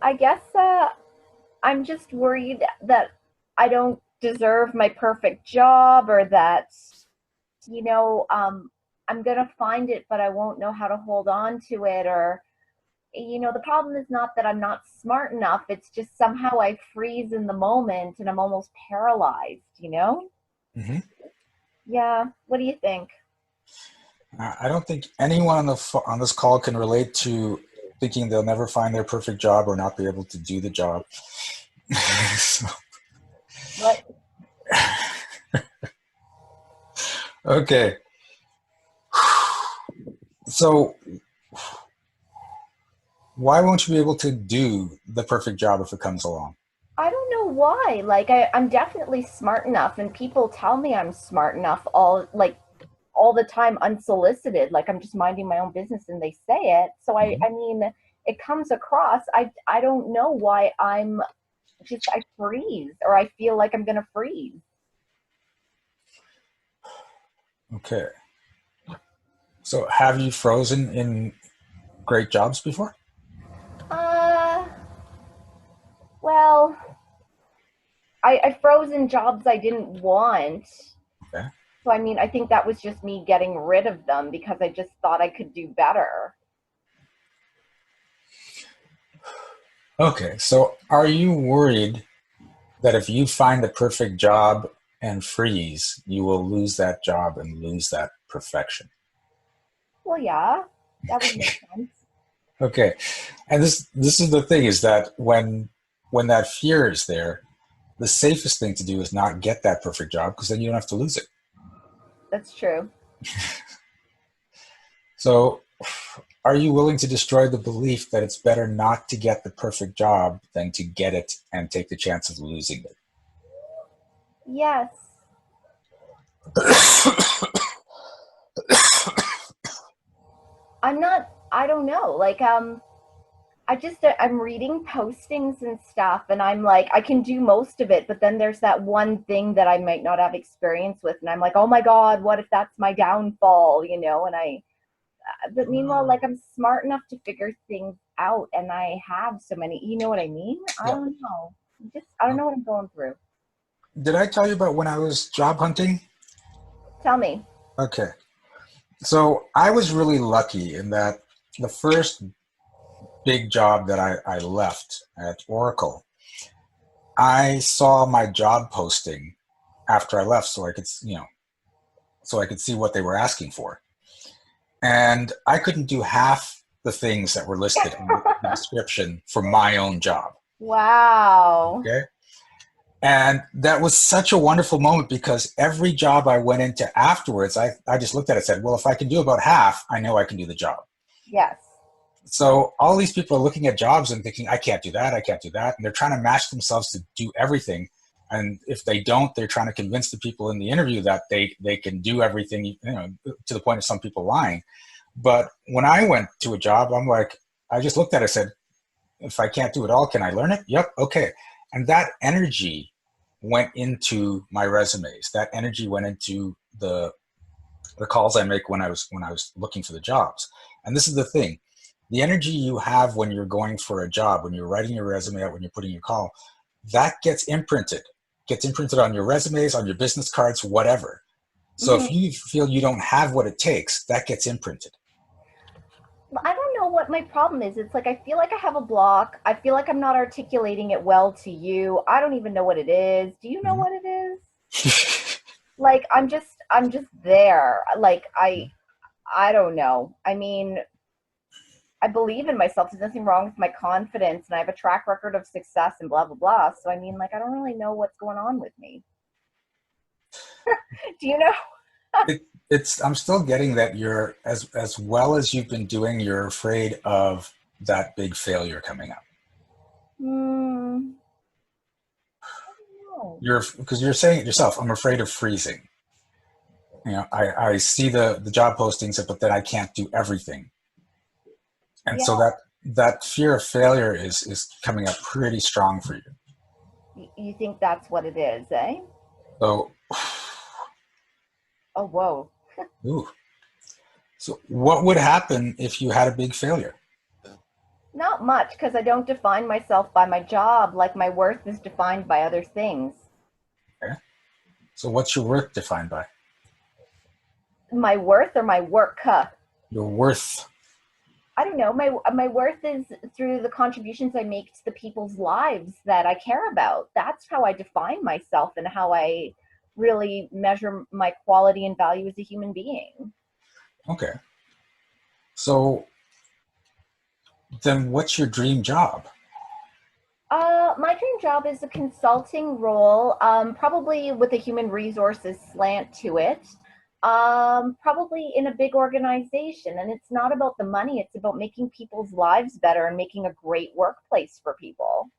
I guess I'm just worried that I don't deserve my perfect job or that, you know, I'm going to find it, but I won't know how to hold on to it. Or, the problem is not that I'm not smart enough. It's just somehow I freeze in the moment and I'm almost paralyzed? Hmm. Yeah. What do you think? I don't think anyone on this call can relate to thinking they'll never find their perfect job or not be able to do the job. So, What? okay. So why won't you be able to do the perfect job if it comes along? I don't know why. Like I'm definitely smart enough, and people tell me I'm smart enough all the time unsolicited. Like I'm just minding my own business and they say it. So I Mhm. I mean it comes across. I don't know why I freeze or I feel like I'm gonna freeze. Okay. So have you frozen in great jobs before? Uh well, I froze in jobs I didn't want. Okay. So I mean I think that was just me getting rid of them because I just thought I could do better. Okay. So are you worried that if you find the perfect job and freeze, you will lose that job and lose that perfection? Well, yeah, that would make sense. Okay. And this is the thing is that when that fear is there, the safest thing to do is not get that perfect job because then you don't have to lose it. That's true. So are you willing to destroy the belief that it's better not to get the perfect job than to get it and take the chance of losing it? Yes. I don't know. I'm reading postings and stuff and I'm like, I can do most of it, but then there's that one thing that I might not have experience with. And I'm like, oh my God, what if that's my downfall? But meanwhile, like I'm smart enough to figure things out and I have so many, you know what I mean? I Yeah. don't know. I don't know what I'm going through. Did I tell you about when I was job hunting? Tell me. Okay. So I was really lucky in that the first big job that I left at Oracle, I saw my job posting after I left so I could, so I could see what they were asking for. And I couldn't do half the things that were listed in the description for my own job. Wow. Okay. And that was such a wonderful moment because every job I went into afterwards, I just looked at it and said, well, if I can do about half, I know I can do the job. Yes. So all these people are looking at jobs and thinking, I can't do that, I can't do that. And they're trying to match themselves to do everything. And if they don't, they're trying to convince the people in the interview that they can do everything, to the point of some people lying. But when I went to a job, I'm like, I just looked at it and said, if I can't do it all, can I learn it? Yep, okay. And that energy went into my resumes. That energy went into the calls I make when I was looking for the jobs. And this is the thing. The energy you have when you're going for a job, when you're writing your resume out, when you're putting your call, that gets imprinted on your resumes, on your business cards, whatever. So if Mhm. you feel you don't have what it takes, that gets imprinted. I don't know what my problem is. It's like I feel like I have a block. I feel like I'm not articulating it well to you. I don't even know what it is. Do you know Mhm. what it is? Like I'm just there. I don't know. I mean, I believe in myself. There's nothing wrong with my confidence and I have a track record of success and blah blah blah. So I mean, like I don't really know what's going on with me. Do you know? It's I'm still getting that you're as well as you've been doing, you're afraid of that big failure coming up. Hmm. No. You're because you're saying it yourself, I'm afraid of freezing. I see the job postings, but then I can't do everything. And Yeah. so that fear of failure is coming up pretty strong for you. You think that's what it is, eh? So, Oh, whoa. ooh. So what would happen if you had a big failure? Not much, because I don't define myself by my job. Like my worth is defined by other things. Okay. So what's your worth defined by? My worth or my work? Your worth. I don't know. My worth is through the contributions I make to the people's lives that I care about. That's how I define myself and how I really measure my quality and value as a human being. Okay. So then what's your dream job? My dream job is a consulting role, probably with a human resources slant to it. Probably in a big organization. And it's not about the money, it's about making people's lives better and making a great workplace for people.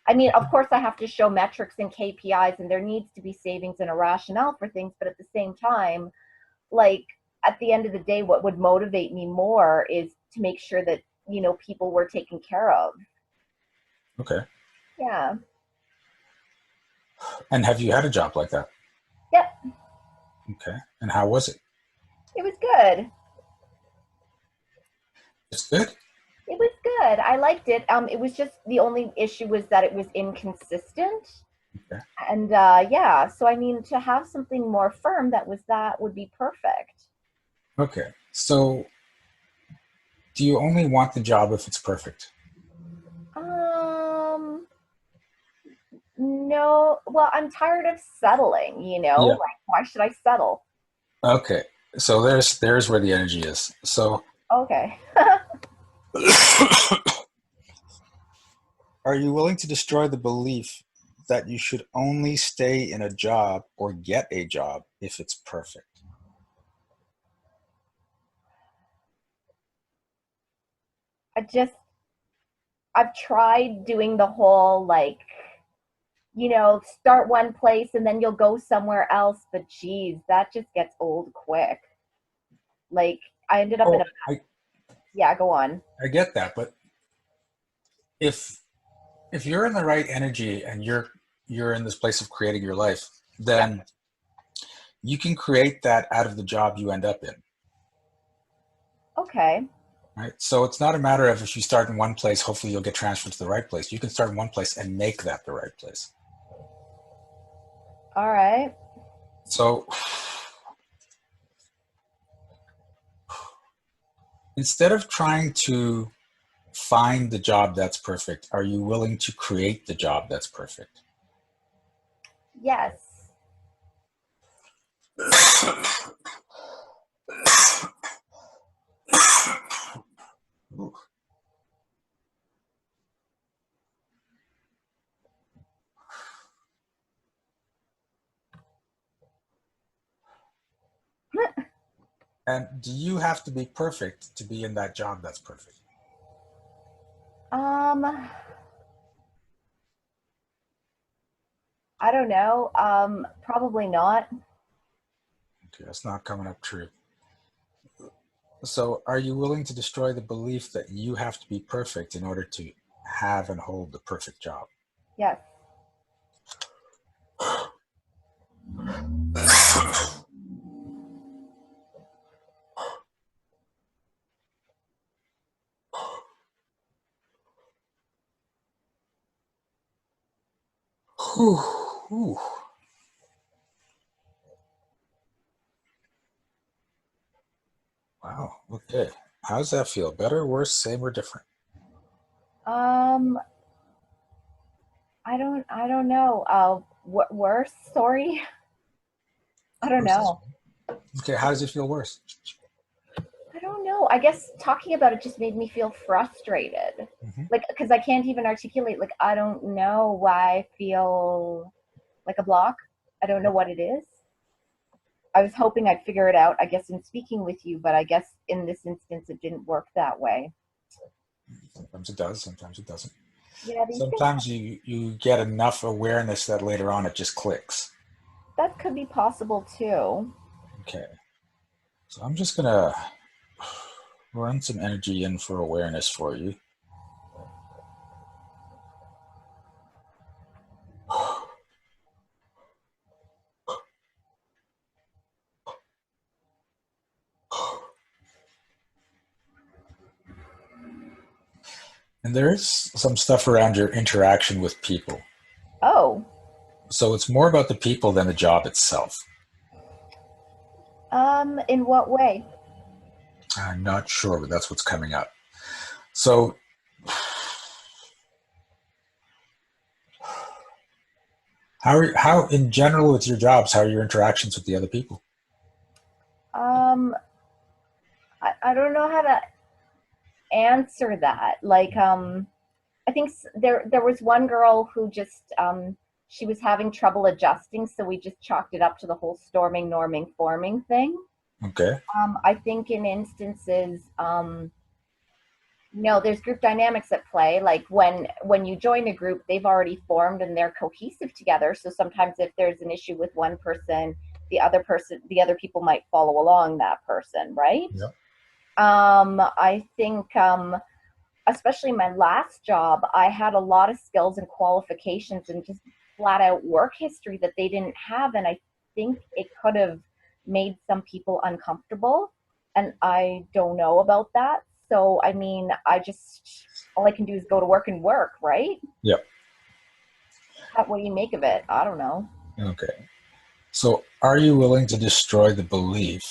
I mean, of course, I have to show metrics and KPIs, and there needs to be savings and a rationale for things. But at the same time, like at the end of the day, what would motivate me more is to make sure that, people were taken care of. Okay. Yeah. And have you had a job like that? Yep. Okay. And how was it? It was good. It's good? It was good. I liked it. It was just the only issue was that it was inconsistent. Okay. And yeah, so I mean, to have something more firm that would be perfect. Okay. So do you only want the job if it's perfect? Um, no, well, I'm tired of settling, Yeah. like why should I settle? Okay. So there's where the energy is. So Okay. are you willing to destroy the belief that you should only stay in a job or get a job if it's perfect? I just I've tried doing the whole like, start one place and then you'll go somewhere else, but geez, that just gets old quick. Like I ended up in Oh, a I, yeah, go on. I get that, but if if you're in the right energy and you're in this place of creating your life, Yeah. then you can create that out of the job you end up in. Okay. Right. So it's not a matter of if you start in one place, hopefully you'll get transferred to the right place. You can start in one place and make that the right place. All right. So instead of trying to find the job that's perfect, are you willing to create the job that's perfect? Yes. And do you have to be perfect to be in that job that's perfect? Um, I don't know. Probably not. Okay, that's not coming up true. So, are you willing to destroy the belief that you have to be perfect in order to have and hold the perfect job? Yes. Whew, whew. Wow. Okay. How does that feel? Better, worse, same, or different? Um, I don't know. What worse? Sorry. I don't Worse is know. fine. Okay. How does it feel worse? I don't know. I guess talking about it just made me feel frustrated. Hmm. Like, because I can't even articulate, like, I don't know why I feel like a block. I don't know what it is. I was hoping I'd figure it out, I guess, in speaking with you, but I guess in this instance it didn't work that way. Sometimes it does. Sometimes it doesn't. Yeah, these things, Sometimes you get enough awareness that later on it just clicks. that could be possible too. Okay. So I'm just gonna run some energy in for awareness for you. And there is some stuff around your interaction with people. Oh, So it's more about the people than the job itself. in what way? I'm not sure, but that's what's coming up. So how in general with your jobs, how are your interactions with the other people? Um, I don't know how to answer that. Like, I think there was one girl who just she was having trouble adjusting, so we just chalked it up to the whole storming, norming, forming thing. Okay. I think in instances, no, there's group dynamics at play. Like when you join a group, they've already formed and they're cohesive together. So sometimes if there's an issue with one person, the other people might follow along that person, right? Yeah. I think especially my last job, I had a lot of skills and qualifications and just flat out work history that they didn't have. And I think it could have made some people uncomfortable. And I don't know about that. So, I mean, all I can do is go to work and work, right? Yeah. What do you make of it? I don't know. Okay. So are you willing to destroy the belief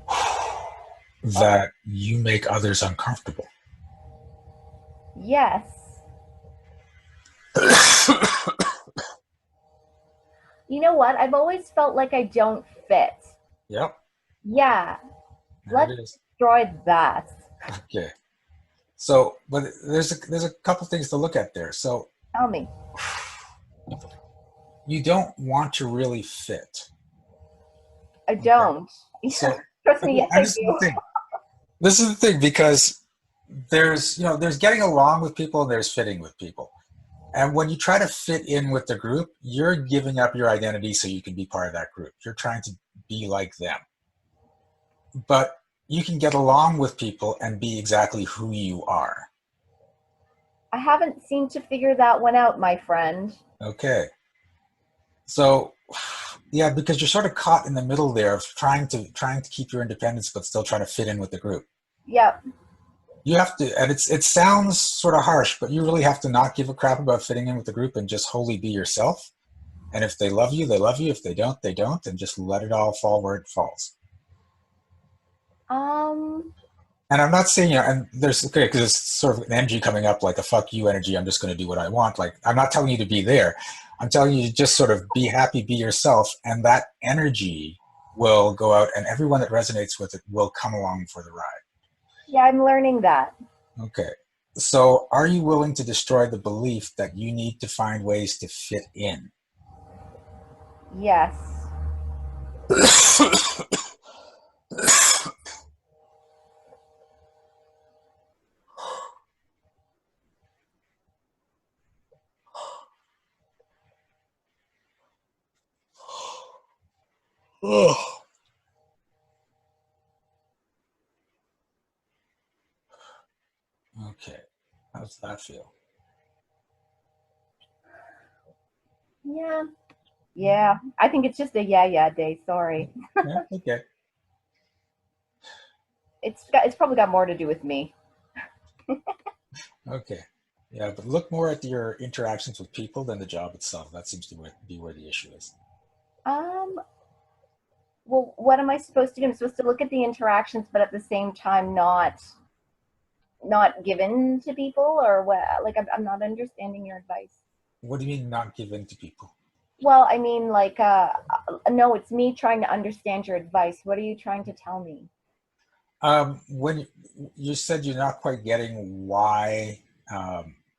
Oh, that you make others uncomfortable? yes. You know what? I've always felt like I don't fit. Yep. Yeah, There it let's is. destroy that. Okay. So, but there's a couple things to look at there. So Tell me. you don't want to really fit. I Okay. don't. So, Trust me, yes, and I this is the do. thing. This is the thing because there's getting along with people and there's fitting with people. And when you try to fit in with the group, you're giving up your identity so you can be part of that group. You're trying to be like them. But you can get along with people and be exactly who you are. I haven't seemed to figure that one out, my friend. Okay. So yeah, because you're sort of caught in the middle there of trying to keep your independence but still trying to fit in with the group. Yep. You have to, and it sounds sort of harsh, but you really have to not give a crap about fitting in with the group and just wholly be yourself. And if they love you, they love you. If they don't, they don't, and just let it all fall where it falls. Um, And I'm not saying, and there's, okay, because it's sort of an energy coming up, like a fuck you energy. I'm just going to do what I want. Like, I'm not telling you to be there. I'm telling you to just sort of be happy, be yourself. And that energy will go out and everyone that resonates with it will come along for the ride. yeah, I'm learning that. Okay. So are you willing to destroy the belief that you need to find ways to fit in? Yes. Oh, okay. How's that feel? Yeah. Yeah. I think it's just a yeah day. Sorry. Yeah, okay. It's probably got more to do with me. Okay. Yeah, but look more at your interactions with people than the job itself. That seems to be where the issue is. Um, well, what am I supposed to do? I'm supposed to look at the interactions, but at the same time not given to people, or what? Like I'm not understanding your advice. What do you mean not give in to people? Well, I mean, like, no, it's me trying to understand your advice. What are you trying to tell me? When you said you're not quite getting why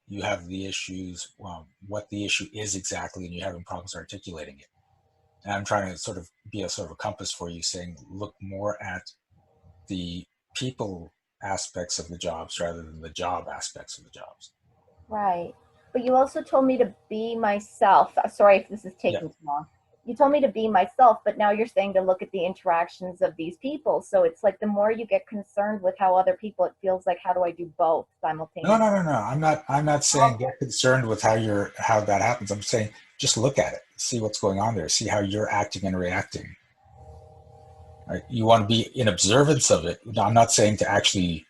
you have the issues, what the issue is exactly, and you're having problems articulating it. And I'm trying to sort of be a sort of a compass for you, saying look more at the people aspects of the jobs rather than the job aspects of the jobs. Right. But you also told me to be myself. Sorry if this is Yeah. taking too long. You told me to be myself, but now you're saying to look at the interactions of these people. So it's like the more you get concerned with how other people, it feels like how do I do both No, simultaneously? no, no, no. I'm not saying get concerned with how that happens. I'm saying just look at it, see what's going on there, see how you're acting and reacting. Right? You want to be in observance of it. I'm not saying to actually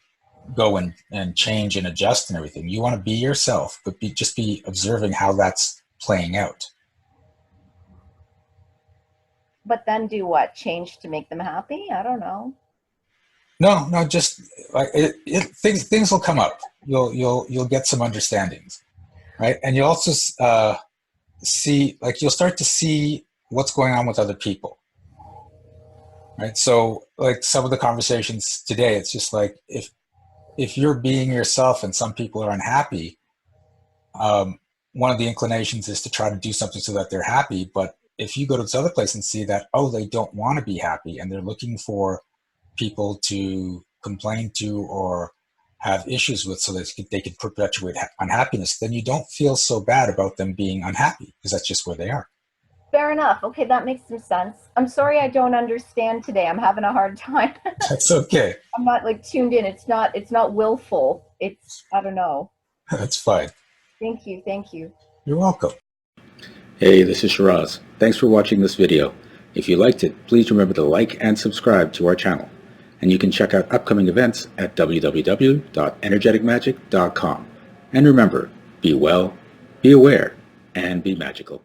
go and change and adjust and everything. You want to be yourself, but just be observing how that's playing out. But then do what? Change to make them happy? I don't know. No, just like things will come up. You'll get some understandings, right? And you'll also see, like, you'll start to see what's going on with other people, right? So, like, some of the conversations today, it's just like, if you're being yourself and some people are unhappy, one of the inclinations is to try to do something so that they're happy. But if you go to this other place and see that, oh, they don't want to be happy and they're looking for people to complain to or have issues with so that they can perpetuate unhappiness, then you don't feel so bad about them being unhappy because that's just where they are. Fair enough. Okay, that makes some sense. I'm sorry I don't understand today. I'm having a hard time. That's okay. I'm not like tuned in. It's not willful. It's, I don't know. That's fine. Thank you. Thank you. You're welcome. Hey, this is Shiraz. Thanks for watching this video. If you liked it, please remember to like and subscribe to our channel. And you can check out upcoming events at www.energeticmagic.com. And remember, be well, be aware, and be magical.